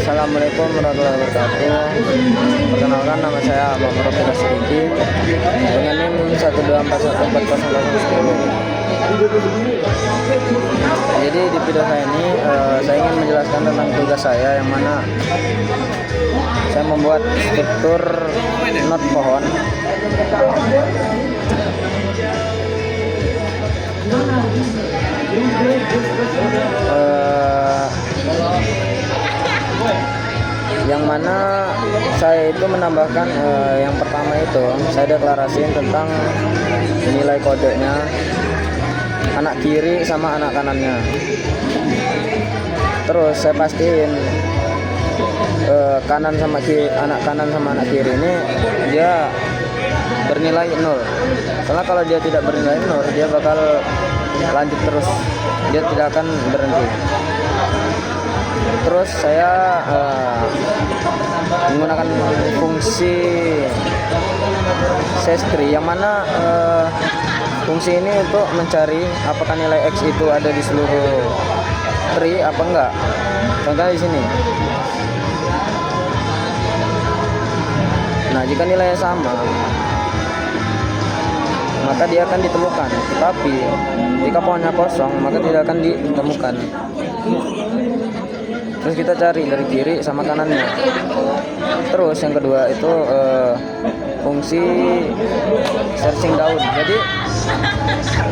Assalamualaikum warahmatullahi wabarakatuh. Perkenalkan, nama saya Muhammad Rofika Siddiqi dengan NIM 124140010. Jadi di video saya ini saya ingin menjelaskan tentang tugas saya, yang mana saya membuat struktur not pohon yang mana saya itu menambahkan yang pertama itu saya deklarasiin tentang nilai kodenya, anak kiri sama anak kanannya. Terus saya pastiin kanan sama kiri, anak kanan sama anak kiri ini dia bernilai 0. Karena kalau dia tidak bernilai 0, dia bakal lanjut terus, dia tidak akan berhenti. Terus saya menggunakan fungsi sestri, yang mana fungsi ini untuk mencari apakah nilai X itu ada di seluruh tree apa enggak. Contohnya di sini. Nah, jika nilainya sama, maka dia akan ditemukan. Tapi jika pohonnya kosong, maka tidak akan ditemukan. Terus kita cari dari kiri sama kanannya. Terus yang kedua itu fungsi searching daun. Jadi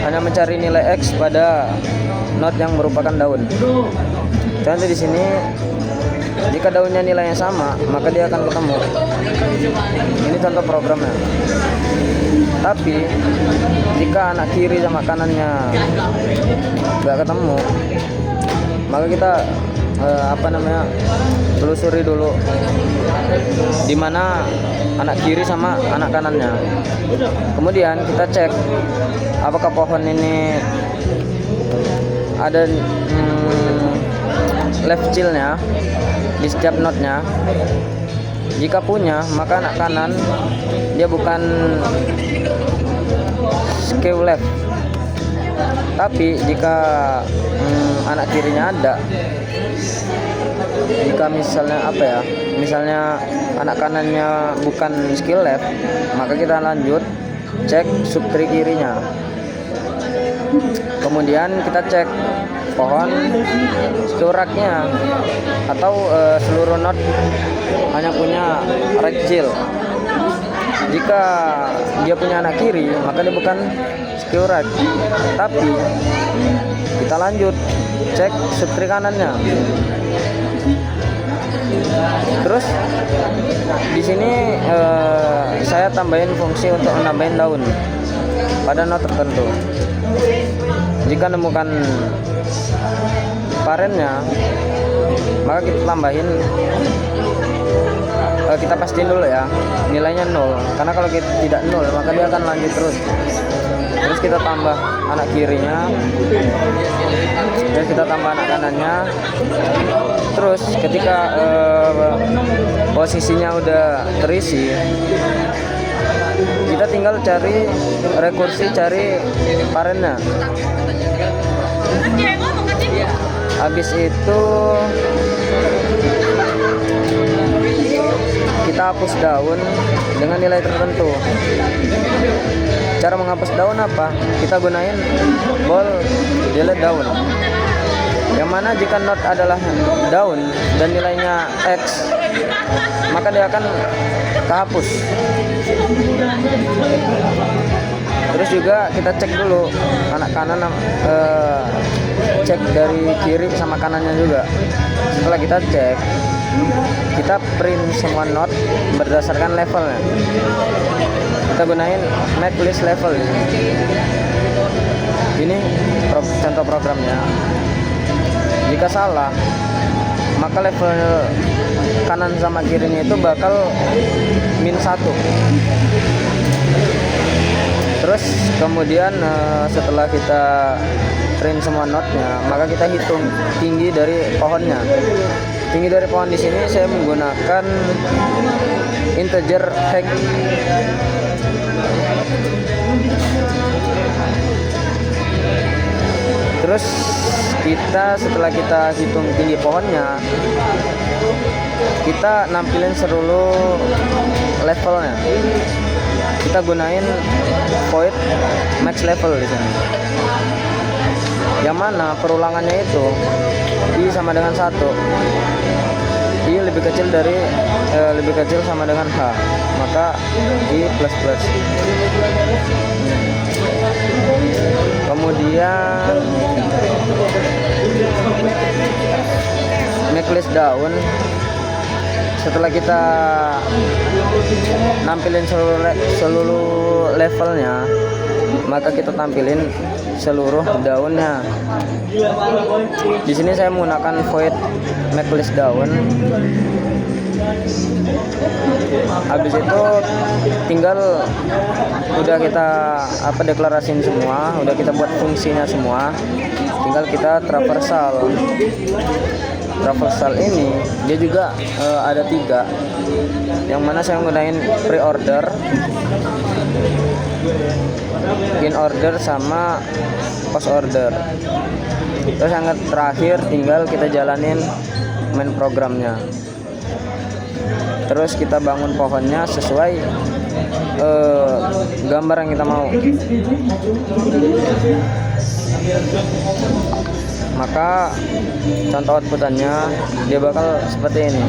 hanya mencari nilai X pada node yang merupakan daun. Contoh di sini, jika daunnya nilainya sama, maka dia akan ketemu. Ini contoh programnya. Tapi jika anak kiri sama kanannya nggak ketemu, maka kita telusuri dulu di mana anak kiri sama anak kanannya. Kemudian kita cek apakah pohon ini ada left child-nya di setiap node-nya. Jika punya, maka anak kanan dia bukan skew left. Tapi jika anak kirinya ada, jika misalnya anak kanannya bukan skill left, maka kita lanjut cek subtree kirinya. Kemudian kita cek pohon skuraknya atau seluruh node hanya punya right child. Jika dia punya anak kiri, maka dia bukan skill right. Tapi kita lanjut cek subtree kanannya. Terus di sini saya tambahin fungsi untuk menambahin daun pada node tertentu. Jika nemukan parennya, maka kita tambahin, kita pastiin dulu ya nilainya 0. Karena kalau kita tidak 0, maka dia akan lanjut terus. Terus kita tambah anak kirinya, terus kita tambah anak kanannya. Terus ketika posisinya udah terisi, kita tinggal cari rekursi, cari parennya. Habis itu kita hapus daun dengan nilai tertentu. Cara menghapus daun apa? Kita gunain ball delete daun, yang mana jika node adalah daun dan nilainya X, maka dia akan kehapus. Terus juga kita cek dulu anak kanan, cek dari kiri sama kanannya juga. Setelah kita cek, kita print semua node berdasarkan levelnya. Kita gunain make list level. Ini contoh programnya. Jika salah, maka level kanan sama kirinya itu bakal -1. Terus kemudian setelah kita print semua node-nya, maka kita hitung tinggi dari pohonnya. Tinggi dari pohon di sini saya menggunakan integer height. Terus setelah kita hitung tinggi pohonnya, kita nampilin seluruh levelnya. Kita gunain void max level di sini. Yang mana perulangannya itu I sama dengan 1. I lebih kecil sama dengan H, maka I plus plus. Kemudian make list down. Setelah kita nampilin seluruh levelnya, maka kita tampilin seluruh daunnya. Di sini saya menggunakan void make list down. Habis itu tinggal udah kita deklarasiin semua, udah kita buat fungsinya semua, tinggal kita traversal. Traversal ini dia juga ada 3, yang mana saya menggunakan pre-order, in order sama post order. Terus yang terakhir tinggal kita jalanin main programnya. Terus kita bangun pohonnya sesuai gambar yang kita mau. Maka contoh outputannya dia bakal seperti ini.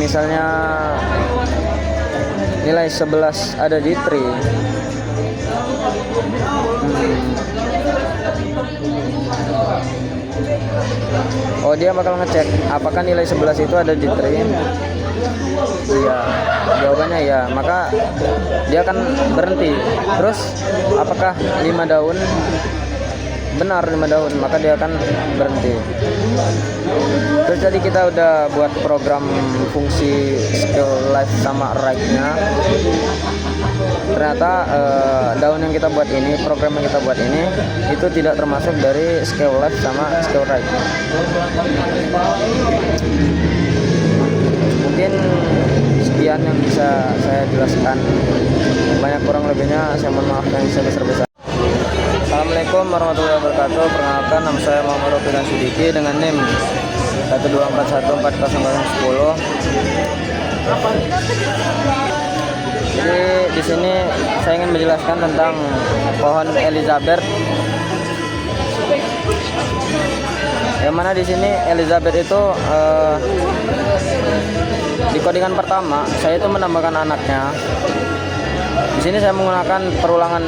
Misalnya nilai 11 ada di tree. Oh, dia bakal ngecek apakah nilai 11 itu ada di tree. Iya, jawabannya ya, maka dia akan berhenti. Terus apakah 5 daun? Benar 5 daun, maka dia akan berhenti. Terus jadi kita udah buat program fungsi scale left sama right-nya. Ternyata daun yang kita buat ini, program yang kita buat ini itu tidak termasuk dari scale left sama scale right. Mungkin sekian yang bisa saya jelaskan. Banyak kurang lebihnya saya mohon maaf yang sebesar-besar. Assalamualaikum warahmatullahi wabarakatuh. Perkenalkan, nama saya Muhammad Rofidan Sidiki dengan NIM 124140010. Jadi di sini saya ingin menjelaskan tentang pohon Elizabeth. Yang mana di sini Elizabeth itu di codingan pertama saya itu menambahkan anaknya. Di sini saya menggunakan perulangan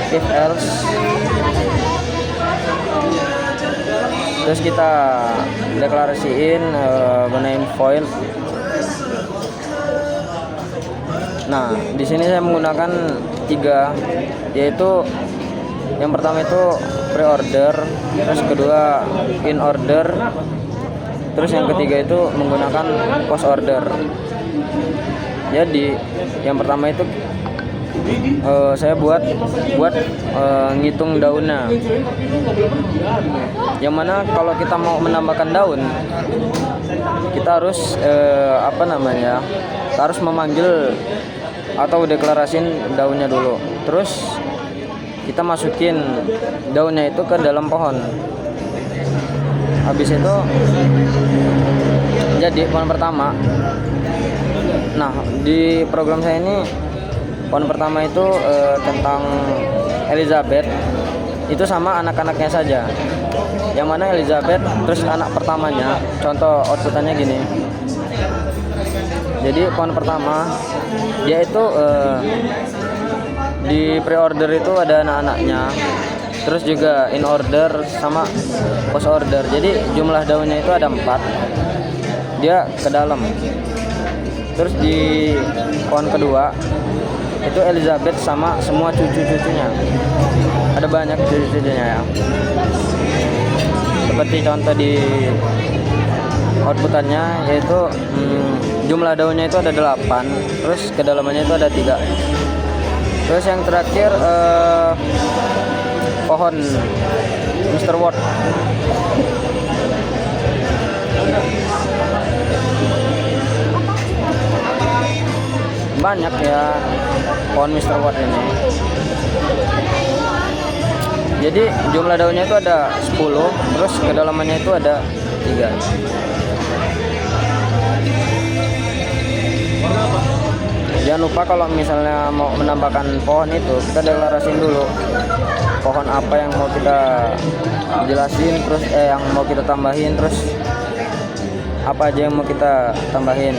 if else. Terus kita deklarasiin gunain void. Nah, di sini saya menggunakan 3, yaitu yang pertama itu pre-order, terus kedua in order, terus yang ketiga itu menggunakan post order. Jadi yang pertama itu saya buat ngitung daunnya. Yang mana kalau kita mau menambahkan daun, kita harus kita harus memanggil atau deklarasin daunnya dulu. Terus kita masukin daunnya itu ke dalam pohon. Habis itu jadi pohon pertama. Nah, di program saya ini pohon pertama itu tentang Elizabeth, itu sama anak-anaknya saja. Yang mana Elizabeth terus anak pertamanya, contoh outputannya gini. Jadi pohon pertama dia itu di pre-order itu ada anak-anaknya, terus juga in order sama post order. Jadi jumlah daunnya itu ada 4, dia ke dalam. Terus di pohon kedua itu Elizabeth sama semua cucu-cucunya, ada banyak cucu-cucunya ya. Seperti contoh di outputannya, yaitu jumlah daunnya itu ada 8, terus kedalamannya itu ada 3. Terus yang terakhir pohon Mr. Ward. Banyak ya pohon Mr. Ward ini. Jadi jumlah daunnya itu ada 10, terus kedalamannya itu ada 3. Jangan lupa kalau misalnya mau menambahkan pohon itu, kita deklarasiin dulu pohon apa yang mau kita jelasin, terus yang mau kita tambahin, terus apa aja yang mau kita tambahin.